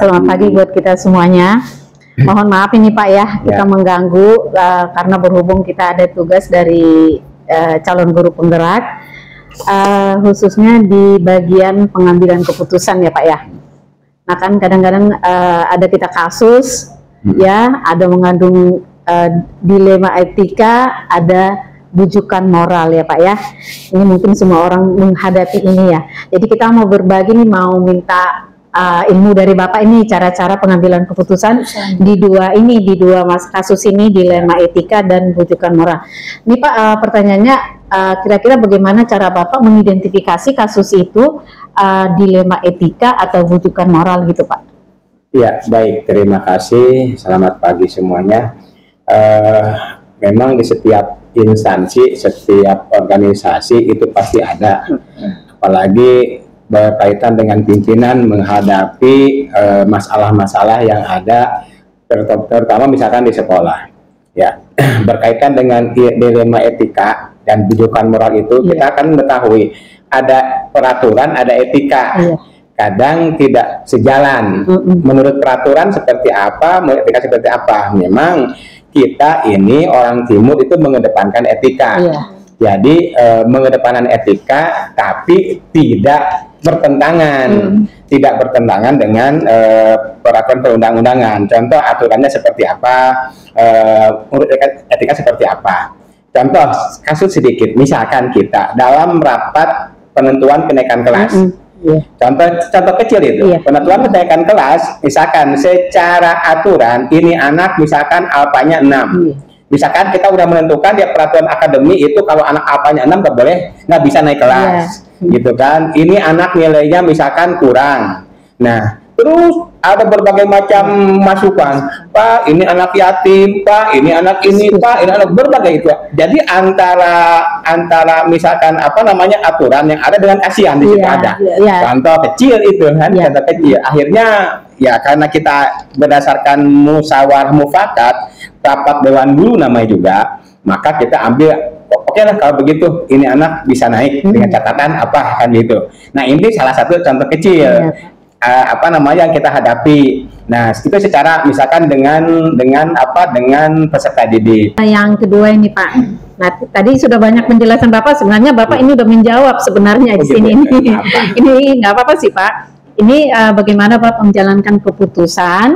Selamat pagi buat kita semuanya. Mohon maaf ini Pak ya, kita mengganggu karena berhubung kita ada tugas dari calon guru penggerak, khususnya di bagian pengambilan keputusan ya Pak ya. Nah kan kadang-kadang ada kita kasus ya, ada mengandung dilema etika, ada bujukan moral ya Pak ya. Ini mungkin semua orang menghadapi ini ya. Jadi kita mau berbagi nih, mau minta ilmu dari Bapak ini, cara-cara pengambilan keputusan di dua kasus ini, dilema etika dan bujukan moral. Ini Pak, pertanyaannya kira-kira bagaimana cara Bapak mengidentifikasi kasus itu dilema etika atau bujukan moral gitu Pak? Ya, baik, terima kasih. Selamat pagi semuanya. Memang di setiap instansi, setiap organisasi itu pasti ada, apalagi berkaitan dengan pimpinan menghadapi masalah-masalah yang ada, terutama misalkan di sekolah ya. Berkaitan dengan dilema etika dan bujukan moral itu, kita akan mengetahui ada peraturan, ada etika, kadang tidak sejalan. Menurut peraturan seperti apa, menurut etika seperti apa. Memang kita ini orang timur itu mengedepankan etika, jadi mengedepankan etika tapi tidak bertentangan, tidak bertentangan dengan peraturan perundang-undangan. Contoh aturannya seperti apa, menurut etika seperti apa. Contoh kasus sedikit, misalkan kita dalam rapat penentuan kenaikan kelas, contoh kecil itu, penentuan kenaikan kelas, misalkan secara aturan ini anak misalkan alpanya 6. Misalkan kita udah menentukan di peraturan akademi itu kalau anak alpanya 6 nggak bisa naik kelas, gitu kan. Ini anak nilainya misalkan kurang. Nah, terus ada berbagai macam masukan, Pak, ini anak yatim, Pak, ini anak ini, Pak, ini anak berbagai itu. Jadi antara misalkan apa namanya aturan yang ada dengan kasihan di situ ada. Contoh kecil itu kan, contoh kecil. Akhirnya ya karena kita berdasarkan musyawarah mufakat, rapat dewan guru namanya juga, maka kita ambil oke lah kalau begitu ini anak bisa naik dengan catatan apa kan gitu. Nah ini salah satu contoh kecil apa namanya yang kita hadapi. Nah itu secara misalkan dengan peserta didik. Yang kedua ini Pak, nah tadi sudah banyak penjelasan Bapak, sebenarnya Bapak ini udah menjawab sebenarnya di sini ini nggak apa-apa sih Pak. Ini bagaimana Pak menjalankan keputusan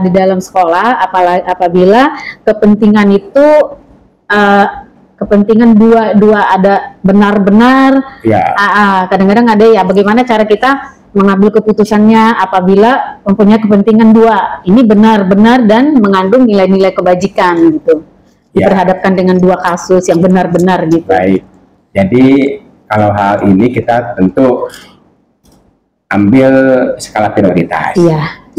di dalam sekolah, apabila kepentingan itu kepentingan dua ada benar-benar, kadang-kadang ada ya, bagaimana cara kita mengambil keputusannya apabila mempunyai kepentingan dua, ini benar-benar dan mengandung nilai-nilai kebajikan gitu, diperhadapkan dengan dua kasus yang benar-benar gitu. Baik, jadi kalau hal ini kita tentu ambil skala prioritas.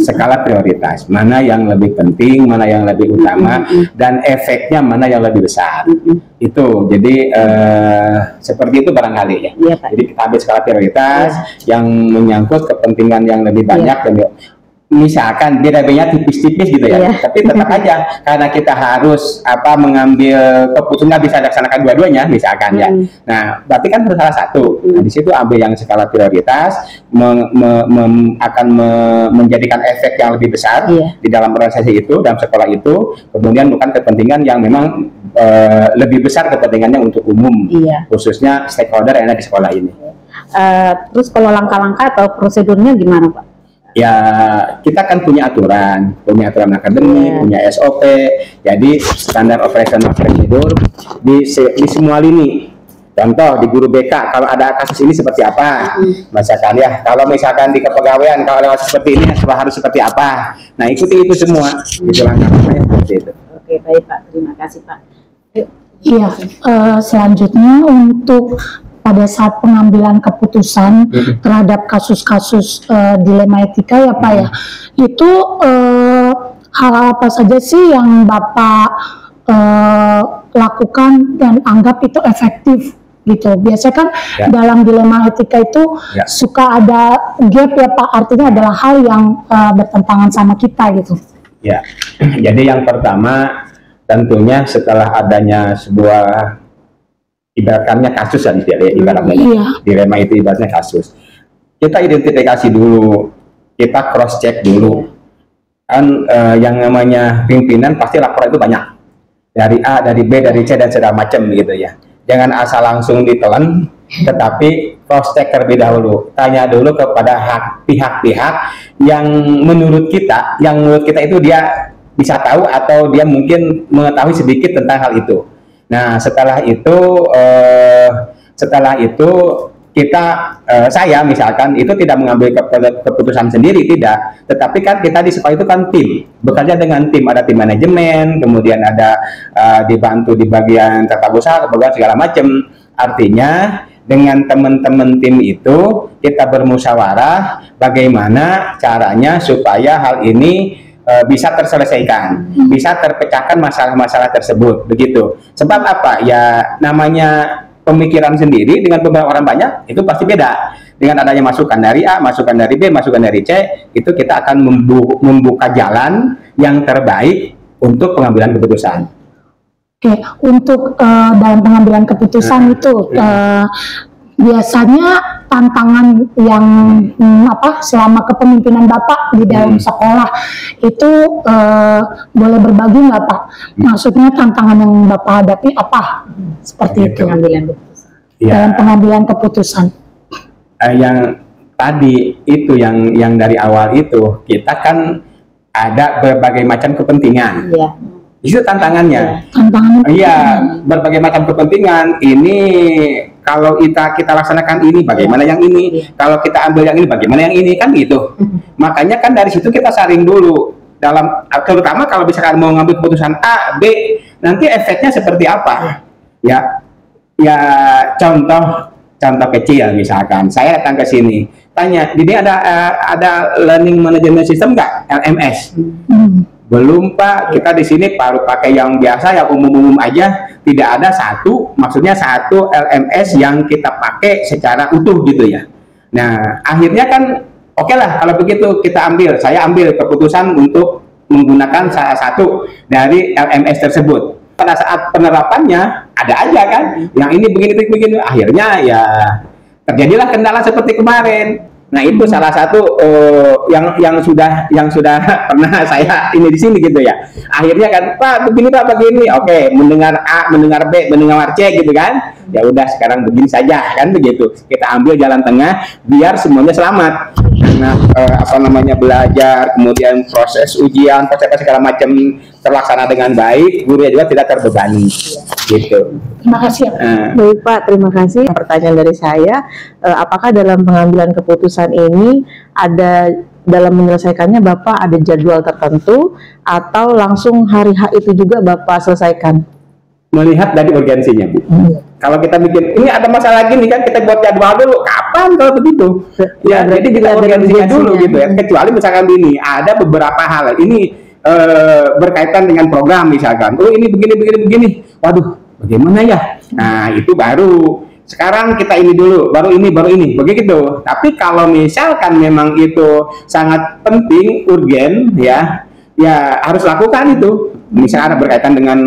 Skala prioritas, mana yang lebih penting, mana yang lebih utama, dan efeknya mana yang lebih besar. Itu jadi seperti itu barangkali ya. Jadi kita ambil skala prioritas yang menyangkut kepentingan yang lebih banyak dan misalkan bedanya tipis-tipis gitu ya, tapi tetap aja karena kita harus mengambil keputusan, nggak bisa laksanakan dua-duanya misalkan ya. Nah berarti kan harus salah satu. Nah, di situ ambil yang skala prioritas, akan menjadikan efek yang lebih besar di dalam organisasi itu, dalam sekolah itu, kemudian bukan kepentingan yang memang lebih besar kepentingannya untuk umum, khususnya stakeholder yang ada di sekolah ini. Terus kalau langkah-langkah atau prosedurnya gimana Pak? Ya kita kan punya aturan akademik, punya SOP, jadi standar operasional prosedur di semua lini. Contoh di guru BK kalau ada kasus ini seperti apa, misalkan ya, kalau misalkan di kepegawaian kalau ada seperti ini harus seperti apa. Nah ikuti itu semua, itu langkah-langkahnya seperti itu. Oke baik Pak, terima kasih Pak. Iya, selanjutnya untuk pada saat pengambilan keputusan terhadap kasus-kasus dilema etika ya Pak ya, itu hal apa saja sih yang Bapak lakukan dan anggap itu efektif gitu? Biasanya kan dalam dilema etika itu suka ada gap ya Pak, artinya adalah hal yang bertentangan sama kita gitu. Ya, jadi yang pertama tentunya setelah adanya sebuah ibaratkannya kasus ibaratnya dilema itu ibaratnya kasus, kita identifikasi dulu kita cross check dulu. Kan yang namanya pimpinan pasti laporan itu banyak. Dari A, dari B, dari C dan segala macam gitu ya. Jangan asal langsung ditelan, tetapi cross check terlebih dahulu. Tanya dulu kepada pihak-pihak yang menurut kita itu dia bisa tahu atau dia mungkin mengetahui sedikit tentang hal itu. Nah, setelah itu kita saya misalkan itu tidak mengambil keputusan sendiri, tidak, tetapi kan kita di sekolah itu kan tim, bekerja dengan tim, ada tim manajemen, kemudian ada dibantu di bagian tata usaha, kebagian segala macam. Artinya dengan teman-teman tim itu kita bermusyawarah bagaimana caranya supaya hal ini bisa terselesaikan, bisa terpecahkan masalah-masalah tersebut, begitu. Sebab apa? Ya namanya pemikiran sendiri dengan beberapa orang banyak itu pasti beda. Dengan adanya masukan dari A, masukan dari B, masukan dari C, itu kita akan membuka jalan yang terbaik untuk pengambilan keputusan. Oke, untuk dalam pengambilan keputusan itu biasanya tantangan yang selama kepemimpinan Bapak di dalam sekolah itu boleh berbagi nggak Pak? Maksudnya tantangan yang Bapak hadapi apa? Seperti itu. Pengambilan keputusan. Ya. Dalam pengambilan keputusan. Yang tadi itu yang dari awal itu kita kan ada berbagai macam kepentingan. Iya. Itu tantangannya. Tantangannya. Iya, berbagai macam kepentingan. Ini kalau kita laksanakan ini, bagaimana yang ini? Kalau kita ambil yang ini, bagaimana yang ini? Kan gitu. Makanya kan dari situ kita saring dulu. Terutama kalau misalkan mau ngambil keputusan A, B, nanti efeknya seperti apa? Ya contoh kecil misalkan. Saya datang ke sini, tanya, di sini ada learning management system nggak? LMS? Belum Pak, kita di sini baru pakai yang biasa, yang umum-umum aja. Tidak ada satu LMS yang kita pakai secara utuh gitu ya. Nah, akhirnya kan oke lah kalau begitu saya ambil keputusan untuk menggunakan salah satu dari LMS tersebut. Pada saat penerapannya ada aja kan, yang ini begini. Akhirnya ya terjadilah kendala seperti kemarin. Nah itu salah satu yang sudah pernah saya ini di sini gitu ya. Akhirnya kan Pak begini, oke, mendengar A, mendengar B, mendengar C gitu kan. Ya udah sekarang begini saja kan begitu. Kita ambil jalan tengah biar semuanya selamat. Karena belajar, kemudian proses ujian, proses segala macam terlaksana dengan baik, gurunya juga tidak terbebani. Gitu. Terima kasih. Baik Pak, terima kasih. Pertanyaan dari saya, apakah dalam pengambilan keputusan ini ada dalam menyelesaikannya Bapak ada jadwal tertentu atau langsung hari H itu juga Bapak selesaikan? Melihat dari urgensinya, Bu. Kalau kita bikin ini ada masalah gini kan, kita buat jadwal dulu. Kapan kalau begitu? Ya, jadi kita urgensinya dulu gitu ya. Kecuali misalkan ini ada beberapa hal ini berkaitan dengan program misalkan. Oh ini begini. Waduh, bagaimana ya? Nah itu baru. Sekarang kita ini dulu, baru ini, begitu. Tapi kalau misalkan memang itu sangat penting, urgen, ya harus lakukan itu. Misalnya berkaitan dengan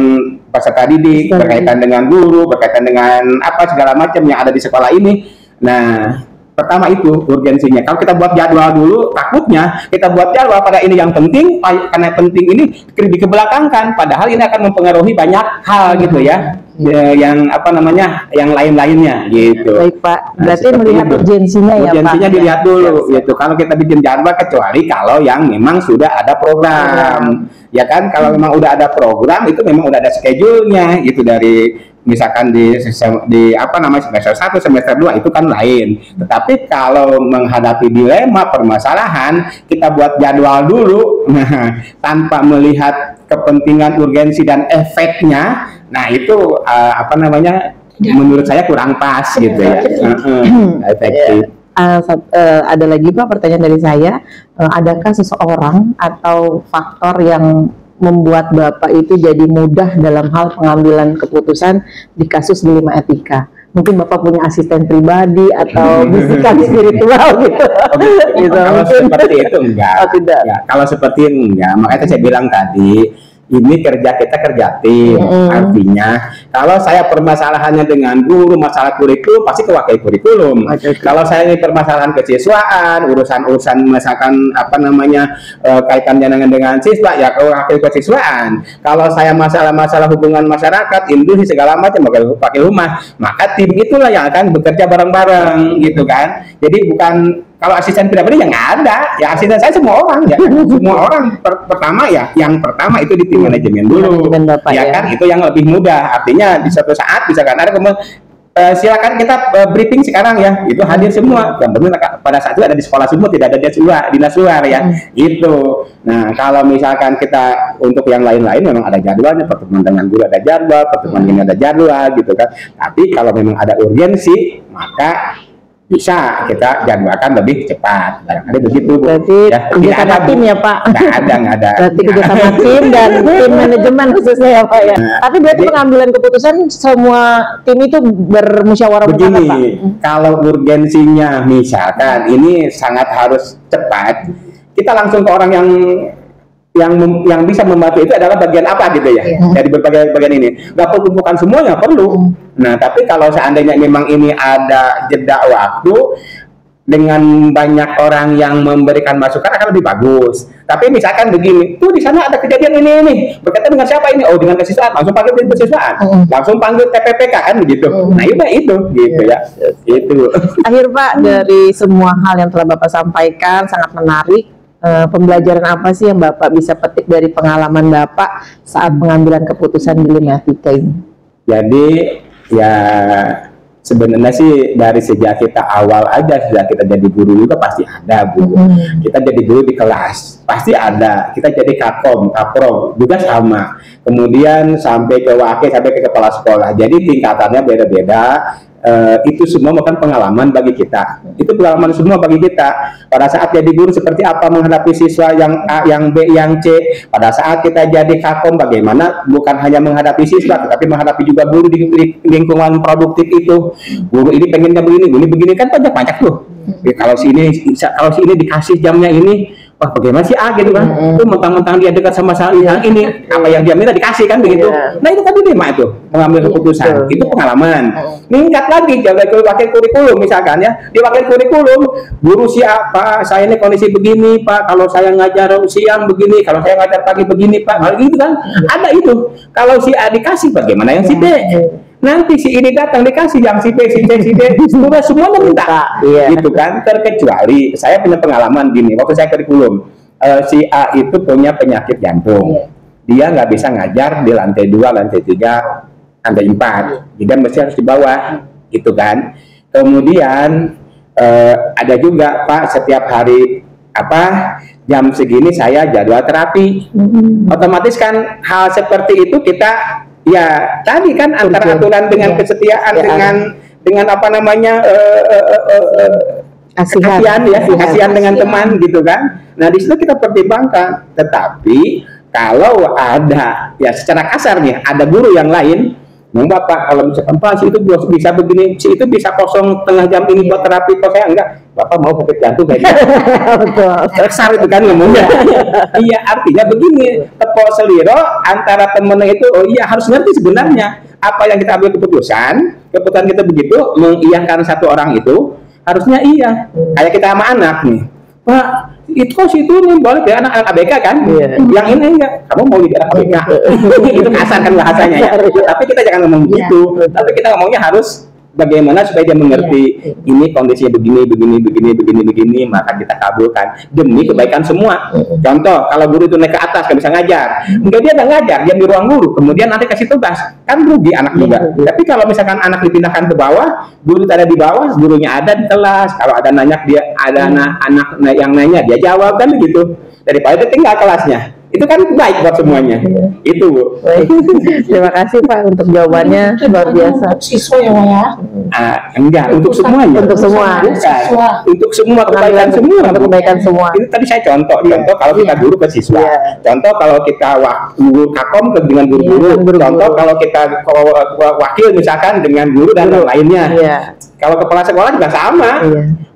peserta didik, berkaitan dengan guru, berkaitan dengan apa segala macam yang ada di sekolah ini. Nah, pertama itu urgensinya. Kalau kita buat jadwal dulu, takutnya kita buat jadwal pada ini yang penting, karena penting ini dikebelakangkan. Padahal ini akan mempengaruhi banyak hal gitu ya. Yang lain-lainnya gitu. Baik Pak, berarti melihat urgensinya ya Pak. Urgensinya dilihat dulu gitu. Kalau kita bikin jadwal, kecuali kalau yang memang sudah ada program. Ya kan, kalau memang udah ada program itu memang udah ada schedule-nya gitu, dari misalkan di semester 1, semester 2 itu kan lain. Tetapi kalau menghadapi dilema permasalahan, kita buat jadwal dulu tanpa melihat kepentingan, urgensi dan efeknya. Nah itu menurut saya kurang pas gitu ya. Efektif. Ada lagi Pak pertanyaan dari saya, adakah seseorang atau faktor yang membuat Bapak itu jadi mudah dalam hal pengambilan keputusan di kasus dilema etika? Mungkin Bapak punya asisten pribadi atau bisikan spiritual gitu. Kalau seperti itu enggak. Oh, tidak. Ya, kalau seperti itu enggak. Makanya saya bilang tadi, ini kerja kita kerja tim. Artinya kalau saya permasalahannya dengan guru masalah kurikulum pasti ke wakil kurikulum. Kalau saya ini permasalahan kesiswaan, urusan misalkan apa namanya kaitannya dengan siswa ya ke wakil kesiswaan. Kalau saya masalah hubungan masyarakat, industri segala macam wakil humas, maka tim itulah yang akan bekerja bareng-bareng gitu kan. Jadi bukan kalau asisten pribadi ya nggak ada, ya asisten saya semua orang ya, semua orang pertama ya, yang pertama itu di tim manajemen dulu, ya kan, itu yang lebih mudah. Artinya di suatu saat misalkan ada kemudian silakan kita briefing sekarang ya, itu hadir semua. Yang penting pada saat itu ada di sekolah semua, tidak ada dinas luar ya, gitu. Nah kalau misalkan kita untuk yang lain-lain memang ada jadwalnya, pertemuan dengan guru ada jadwal, pertemuan ini ada jadwal gitu kan. Tapi kalau memang ada urgensi maka bisa kita jadwalkan lebih cepat, barangkali begitu. Berarti ya, kerjasama tim ya Pak? Nggak ada. Berarti kerjasama tim dan tim manajemen khususnya ya Pak ya. Tapi berarti pengambilan keputusan semua tim itu bermusyawarah mufakat Pak? Kalau urgensinya misalkan ini sangat harus cepat, kita langsung ke orang yang bisa membantu itu adalah bagian apa gitu ya, dari berbagai bagian ini. Nggak perlu bukan semuanya perlu. Nah tapi kalau seandainya memang ini ada jeda waktu dengan banyak orang yang memberikan masukan akan lebih bagus. Tapi misalkan begini, tuh di sana ada kejadian ini berkaitan dengan siapa ini? Oh dengan kesiswaan, langsung panggil tim kesiswaan, langsung panggil TPPK kan begitu. Nah itu gitu ya. Itu. Akhir Pak, dari semua hal yang telah Bapak sampaikan sangat menarik. Pembelajaran apa sih yang Bapak bisa petik dari pengalaman Bapak saat pengambilan keputusan di Limatika ini? Jadi ya sebenarnya sih dari sejak kita awal aja, sejak kita jadi guru juga pasti ada Bu. Kita jadi guru di kelas pasti ada, kita jadi kakom, kaprov juga sama. Kemudian sampai ke wakil, sampai ke kepala sekolah. Jadi tingkatannya beda-beda. Itu semua bukan pengalaman bagi kita. Itu pengalaman semua bagi kita. Pada saat jadi guru seperti apa menghadapi siswa yang A, yang B, yang C. Pada saat kita jadi kakom bagaimana bukan hanya menghadapi siswa, tetapi menghadapi juga guru di lingkungan produktif itu. Guru ini pengennya begini kan banyak tuh. Kalau si ini dikasih jamnya ini, wah bagaimana sih gitu kan? Itu mentang-mentang dia dekat sama yang ini, apa yang dia minta dikasih kan begitu. Nah itu kan dilema itu mengambil keputusan. Itu pengalaman. Meningkat lagi jaga wakil kurikulum misalkan ya, di wakil kurikulum guru siapa? Saya ini kondisi begini Pak. Kalau saya ngajar siang begini, kalau saya ngajar pagi begini Pak. Kalau gitu kan ada itu. Kalau si A dikasih bagaimana yang si B? Nanti si ini datang dikasih yang si B, semuanya minta, gitu kan. Terkecuali saya punya pengalaman gini, waktu saya kurikulum, si A itu punya penyakit jantung, dia nggak bisa ngajar di lantai 2, lantai 3, lantai 4, jadi mesti harus di bawah, gitu kan. Kemudian ada juga Pak setiap hari jam segini saya jadwal terapi, otomatis kan hal seperti itu kita ya tadi kan antara aturan dengan kesetiaan dengan apa namanya kasihan dengan teman gitu kan. Nah di situ kita pertimbangkan. Tetapi kalau ada ya secara kasar nih ada guru yang lain, Bapak kalau misalkan Pak si itu bisa begini, si itu bisa kosong tengah jam ini buat terapi, kok saya enggak, Bapak mau sakit jantung kayak gitu. Kasar itu kan ngomongnya. Iya artinya begini, tepok seliro antara temennya itu, oh iya harus ngerti sebenarnya apa yang kita ambil keputusan kita begitu mengiyakan satu orang itu harusnya iya. Kayak kita sama anak nih, Pak itu kok situ nih boleh ya anak ABK kan, yang ini enggak, kamu mau jadi anak ABK. Itu kasar kan bahasanya ya. Tapi kita jangan ngomong gitu, tapi kita ngomongnya harus bagaimana supaya dia mengerti ini kondisinya begini, maka kita kabulkan demi kebaikan semua. Contoh, kalau guru itu naik ke atas nggak bisa ngajar, enggak dia nggak ngajar, dia di ruang guru, kemudian nanti kasih tugas, kan rugi anak juga. Tapi kalau misalkan anak dipindahkan ke bawah, guru ada di bawah, gurunya ada di kelas, kalau ada nanya dia ada anak yang nanya dia jawab kan begitu, daripada dia tinggal kelasnya. Itu kan baik buat semuanya. Itu Bu. Terima kasih Pak untuk jawabannya, luar biasa. Siswa ya. Enggak, untuk semuanya. Untuk semua. Untuk semua kebaikan semua. Itu tadi saya contoh kalau kita guru ke siswa. Contoh kalau kita guru kakom dengan guru-guru. Contoh kalau kita wakil misalkan dengan guru dan lainnya. Kalau kepala sekolah juga sama.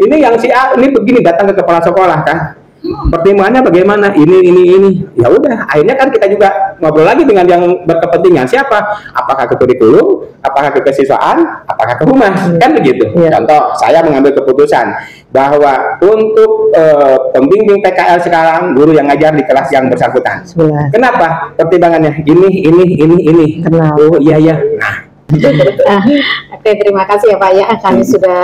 Ini yang si A ini begini datang ke kepala sekolah kan. Pertimbangannya bagaimana? Ini. Ya udah, akhirnya kan kita juga ngobrol lagi dengan yang berkepentingan. Siapa? Apakah ke kurikulum? Apakah ke kesiswaan? Apakah ke humas? Kan begitu. Contoh, saya mengambil keputusan bahwa untuk pembimbing PKL sekarang guru yang ngajar di kelas yang bersangkutan. Kenapa? Pertimbangannya ini. Kenapa? Oh iya. Nah, oke, terima kasih ya Pak ya. Kami sudah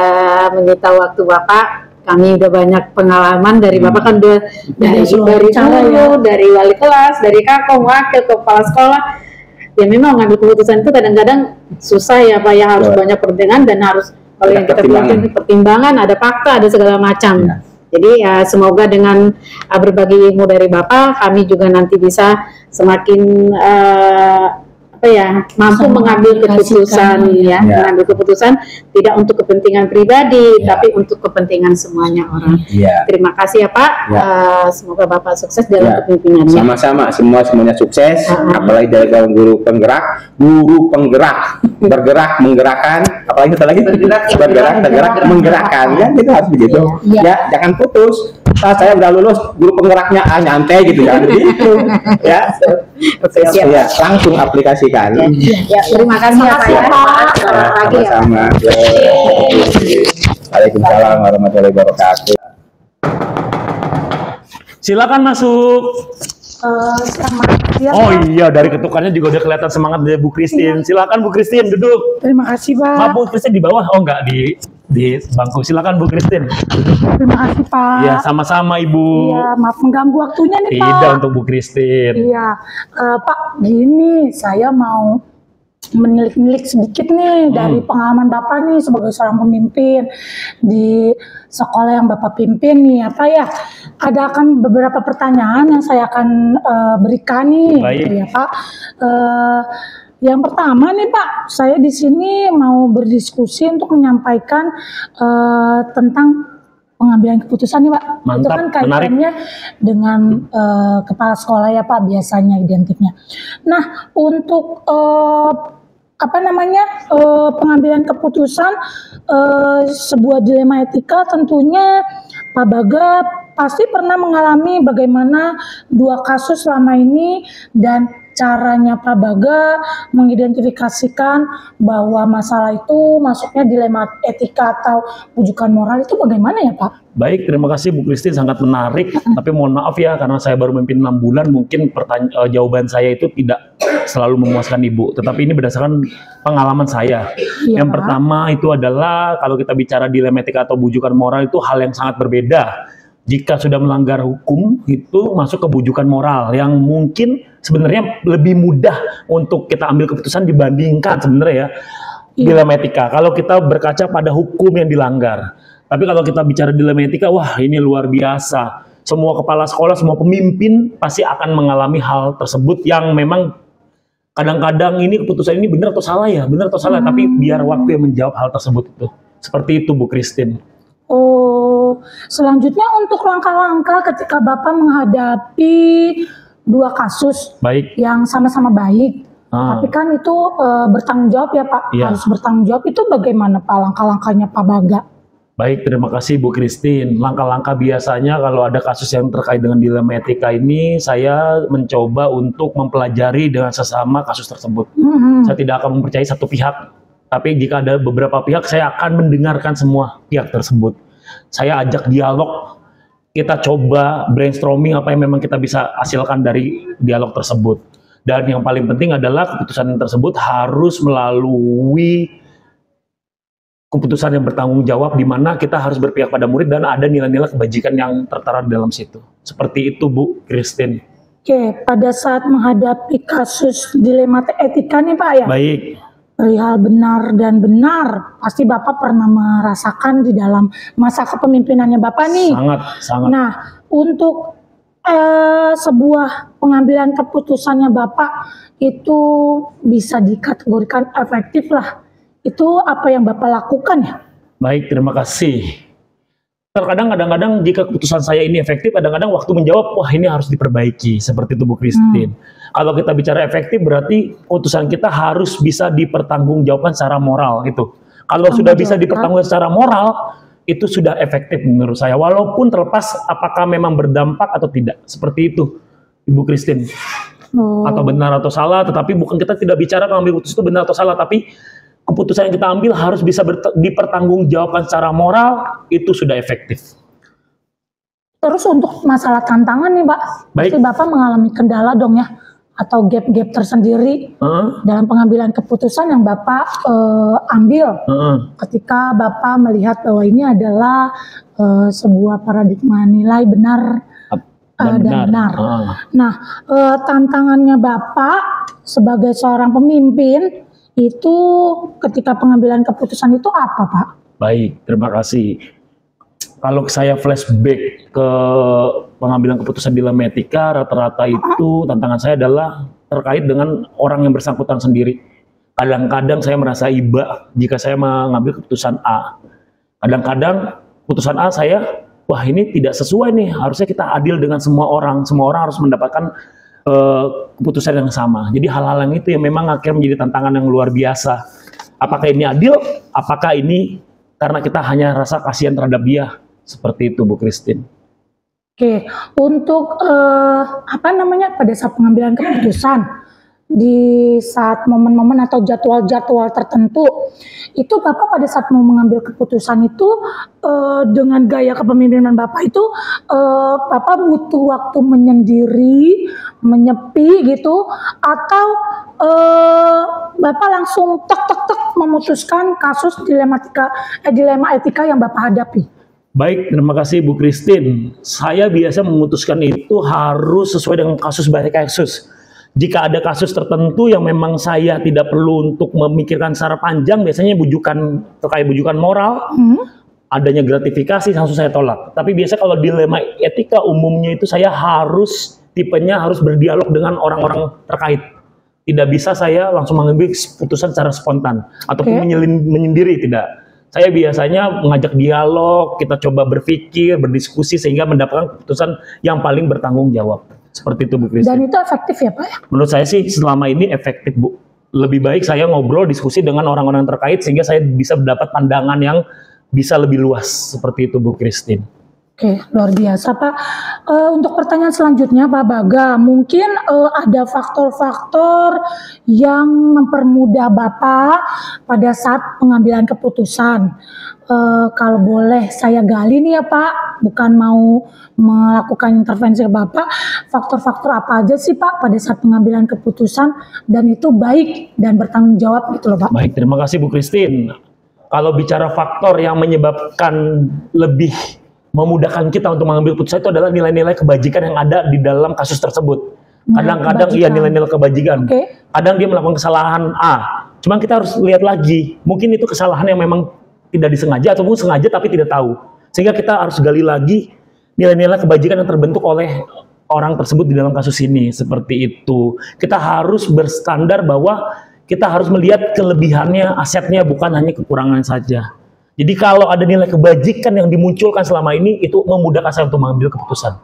menyita waktu Bapak. Kami udah banyak pengalaman dari Bapak kan dari guru, dari wali kelas, dari kakong, wakil, kepala sekolah. Ya memang ngambil keputusan itu kadang-kadang susah ya Pak ya, harus banyak pertimbangan dan harus kalau yang kita bilang pertimbangan, ada fakta, ada segala macam. Jadi ya semoga dengan berbagi ilmu dari Bapak, kami juga nanti bisa semakin mampu mengambil keputusan mengambil keputusan tidak untuk kepentingan pribadi tapi untuk kepentingan semuanya orang. Terima kasih ya Pak. Semoga Bapak sukses dalam kepemimpinannya. Sama-sama, semuanya sukses. Apalagi dari kaum guru penggerak, bergerak menggerakkan, apalagi satu lagi bergerak menggerakkan. Ya itu harus begitu. Ya jangan putus. Saya udah lulus guru penggeraknya nyantai gitu, jangan begitu ya. Ya langsung aplikasikan. Terima kasih ya Pak ya. Sama-sama. Waalaikumsalam warahmatullahi wabarakatuh. Silakan masuk. Selamat siang. Oh iya, dari ketukannya juga udah kelihatan semangat dari Bu Christine. Silakan Bu Christine duduk. Terima kasih Pak. Maaf Bu Christine di bawah, oh enggak di bangku. Silakan Bu Christine. Terima kasih Pak. Iya, sama-sama Ibu. Iya, maaf mengganggu waktunya nih Pak. Tidak untuk Bu Christine. Iya, Pak, gini saya mau menilik-nilik sedikit nih dari pengalaman Bapak nih sebagai seorang pemimpin di sekolah yang Bapak pimpin nih, apa ya? Ada akan beberapa pertanyaan yang saya akan berikan nih, gitu ya Pak. Yang pertama nih Pak, saya di sini mau berdiskusi untuk menyampaikan tentang pengambilan keputusan nih Pak. Mantap, itu kan kaitannya dengan kepala sekolah ya Pak, biasanya identiknya. Nah untuk pengambilan keputusan sebuah dilema etika, tentunya Pak Baga pasti pernah mengalami bagaimana dua kasus selama ini dan caranya Pak Baga mengidentifikasikan bahwa masalah itu masuknya dilema etika atau rujukan moral itu bagaimana ya Pak? Baik, terima kasih Bu Christine, sangat menarik. Tapi mohon maaf ya, karena saya baru memimpin 6 bulan, mungkin jawaban saya itu tidak selalu memuaskan Ibu. Tetapi ini berdasarkan pengalaman saya. Yang pertama itu adalah kalau kita bicara dilema etika atau bujukan moral itu hal yang sangat berbeda. Jika sudah melanggar hukum itu masuk ke bujukan moral yang mungkin sebenarnya lebih mudah untuk kita ambil keputusan dibandingkan sebenarnya dilema etika. Kalau kita berkaca pada hukum yang dilanggar. Tapi kalau kita bicara dilema etika, wah ini luar biasa. Semua kepala sekolah, semua pemimpin pasti akan mengalami hal tersebut yang memang kadang-kadang ini keputusan ini benar atau salah ya, benar atau salah. Tapi biar waktu yang menjawab hal tersebut itu. Seperti itu Bu Christine. Oh, selanjutnya untuk langkah-langkah ketika Bapak menghadapi dua kasus yang sama-sama baik, tapi kan itu bertanggung jawab ya Pak, harus bertanggung jawab, itu bagaimana Pak langkah-langkahnya Pak Baga? Baik, terima kasih Bu Christine. Langkah-langkah biasanya kalau ada kasus yang terkait dengan dilema etika ini, saya mencoba untuk mempelajari dengan sesama kasus tersebut. Saya tidak akan mempercayai satu pihak. Tapi jika ada beberapa pihak, saya akan mendengarkan semua pihak tersebut. Saya ajak dialog, kita coba brainstorming apa yang memang kita bisa hasilkan dari dialog tersebut. Dan yang paling penting adalah keputusan tersebut harus melalui keputusan yang bertanggung jawab, di mana kita harus berpihak pada murid dan ada nilai-nilai kebajikan yang tertera di dalam situ. Seperti itu Bu Christine. Oke, pada saat menghadapi kasus dilema etika nih Pak ya? Baik. Perihal benar dan benar, pasti Bapak pernah merasakan di dalam masa kepemimpinannya Bapak nih. Sangat. Nah, untuk sebuah pengambilan keputusannya Bapak itu bisa dikategorikan efektif lah. Itu apa yang Bapak lakukan ya? Baik, terima kasih. Kadang-kadang jika keputusan saya ini efektif, kadang-kadang waktu menjawab, wah ini harus diperbaiki. Seperti itu Bu Christine. Kalau kita bicara efektif berarti keputusan kita harus bisa dipertanggungjawabkan secara moral itu. Kalau sudah bisa dipertanggungjawabkan secara moral, itu sudah efektif menurut saya. Walaupun terlepas apakah memang berdampak atau tidak. Seperti itu, Ibu Christine. Atau benar atau salah, tetapi bukan, kita tidak bicara kalau ambil keputusan itu benar atau salah, tapi keputusan yang kita ambil harus bisa dipertanggungjawabkan secara moral, itu sudah efektif. Terus untuk masalah tantangan nih Pak, pasti Bapak mengalami kendala dong ya, atau gap-gap tersendiri dalam pengambilan keputusan yang Bapak ambil ketika Bapak melihat bahwa ini adalah sebuah paradigma nilai benar dan benar. Nah, tantangannya Bapak sebagai seorang pemimpin itu ketika pengambilan keputusan itu apa, Pak? Baik, terima kasih. Kalau saya flashback ke pengambilan keputusan dalam etika, rata-rata itu tantangan saya adalah terkait dengan orang yang bersangkutan sendiri. Kadang-kadang saya merasa iba jika saya mengambil keputusan A. Kadang-kadang keputusan A saya, wah ini tidak sesuai nih, harusnya kita adil dengan semua orang harus mendapatkan keputusan yang sama. Jadi hal-hal yang itu yang memang akhirnya menjadi tantangan yang luar biasa. Apakah ini adil? Apakah ini karena kita hanya rasa kasihan terhadap dia? Seperti itu, Bu Christine. Oke, untuk pada saat pengambilan keputusan di saat momen-momen atau jadwal-jadwal tertentu, itu Bapak pada saat mau mengambil keputusan itu dengan gaya kepemimpinan Bapak itu Bapak butuh waktu menyendiri, menyepi gitu, atau Bapak langsung tek memutuskan kasus dilema etika yang Bapak hadapi? Baik, terima kasih Bu Christine. Saya biasa memutuskan itu harus sesuai dengan kasus by kasus. Jika ada kasus tertentu yang memang saya tidak perlu untuk memikirkan secara panjang, biasanya terkait bujukan moral, adanya gratifikasi langsung saya tolak. Tapi biasa kalau dilema etika umumnya itu saya tipenya harus berdialog dengan orang-orang terkait. Tidak bisa saya langsung mengambil keputusan secara spontan ataupun menyendiri, tidak. Saya biasanya mengajak dialog, kita coba berpikir, berdiskusi sehingga mendapatkan keputusan yang paling bertanggung jawab. Seperti itu Bu Christine. Dan itu efektif ya Pak? Menurut saya sih selama ini efektif Bu. Lebih baik saya ngobrol, diskusi dengan orang-orang terkait sehingga saya bisa mendapat pandangan yang bisa lebih luas. Seperti itu Bu Christine. Oke, luar biasa Pak. Untuk pertanyaan selanjutnya Pak Baga, mungkin ada faktor-faktor yang mempermudah Bapak pada saat pengambilan keputusan. Kalau boleh saya gali nih ya Pak, bukan mau melakukan intervensi ke Bapak, faktor-faktor apa aja sih Pak pada saat pengambilan keputusan dan itu baik dan bertanggung jawab gitu loh Pak. Baik, terima kasih Bu Christine. Kalau bicara faktor yang menyebabkan lebih memudahkan kita untuk mengambil keputusan itu adalah nilai-nilai kebajikan yang ada di dalam kasus tersebut. Kadang-kadang iya nilai-nilai kebajikan. Kadang dia melakukan kesalahan A. Cuman kita harus lihat lagi. Mungkin itu kesalahan yang memang tidak disengaja ataupun sengaja tapi tidak tahu. Sehingga kita harus gali lagi nilai-nilai kebajikan yang terbentuk oleh orang tersebut di dalam kasus ini. Seperti itu. Kita harus berstandar bahwa kita harus melihat kelebihannya, asetnya, bukan hanya kekurangan saja. Jadi kalau ada nilai kebajikan yang dimunculkan selama ini, itu memudahkan saya untuk mengambil keputusan.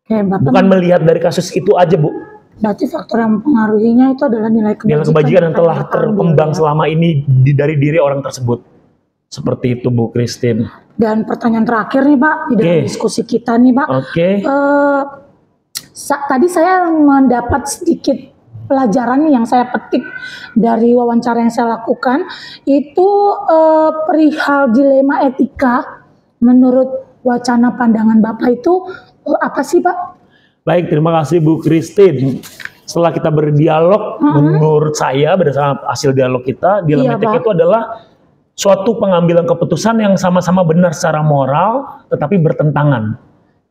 Oke, Bapak bukan melihat dari kasus itu aja, Bu. Berarti faktor yang mempengaruhinya itu adalah nilai kebajikan yang telah terkembang selama ini dari diri orang tersebut. Seperti itu, Bu Christine. Dan pertanyaan terakhir nih, Pak, di dalam diskusi kita nih, Pak. Tadi saya mendapat sedikit pelajaran yang saya petik dari wawancara yang saya lakukan itu perihal dilema etika menurut wacana pandangan Bapak itu apa sih Pak? Baik, terima kasih Bu Christine. Setelah kita berdialog, menurut saya berdasarkan hasil dialog kita, dilema etika itu adalah suatu pengambilan keputusan yang sama-sama benar secara moral tetapi bertentangan.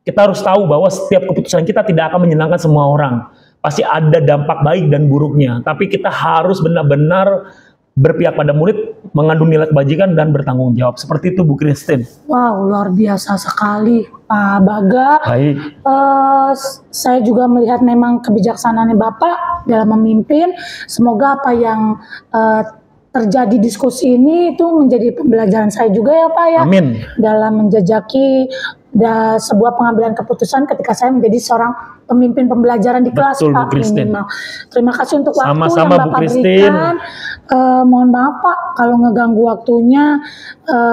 Kita harus tahu bahwa setiap keputusan kita tidak akan menyenangkan semua orang. Pasti ada dampak baik dan buruknya. Tapi kita harus benar-benar berpihak pada murid, mengandung nilai kebajikan dan bertanggung jawab. Seperti itu Bu Christine. Wow, luar biasa sekali Pak Baga. Baik. Saya juga melihat memang kebijaksanaan Bapak dalam memimpin. Semoga apa yang terjadi diskusi ini itu menjadi pembelajaran saya juga ya Pak ya. Amin. Dalam menjajaki sebuah pengambilan keputusan ketika saya menjadi seorang pemimpin pembelajaran di kelas, Betul, Bu Pak, Christine. minimal. Terima kasih untuk waktu Sama-sama, yang Bu Bapak Christine. berikan. Mohon maaf Pak kalau ngeganggu waktunya.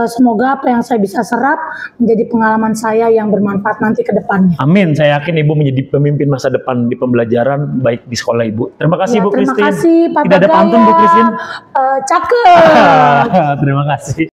Semoga apa yang saya bisa serap menjadi pengalaman saya yang bermanfaat nanti ke depannya. Amin. Saya yakin Ibu menjadi pemimpin masa depan di pembelajaran baik di sekolah Ibu. Terima kasih Ya, Bu terima Christine. kasih Pak Tidak ada Bagaya. pantun Bu Christine. Cakep. Terima kasih.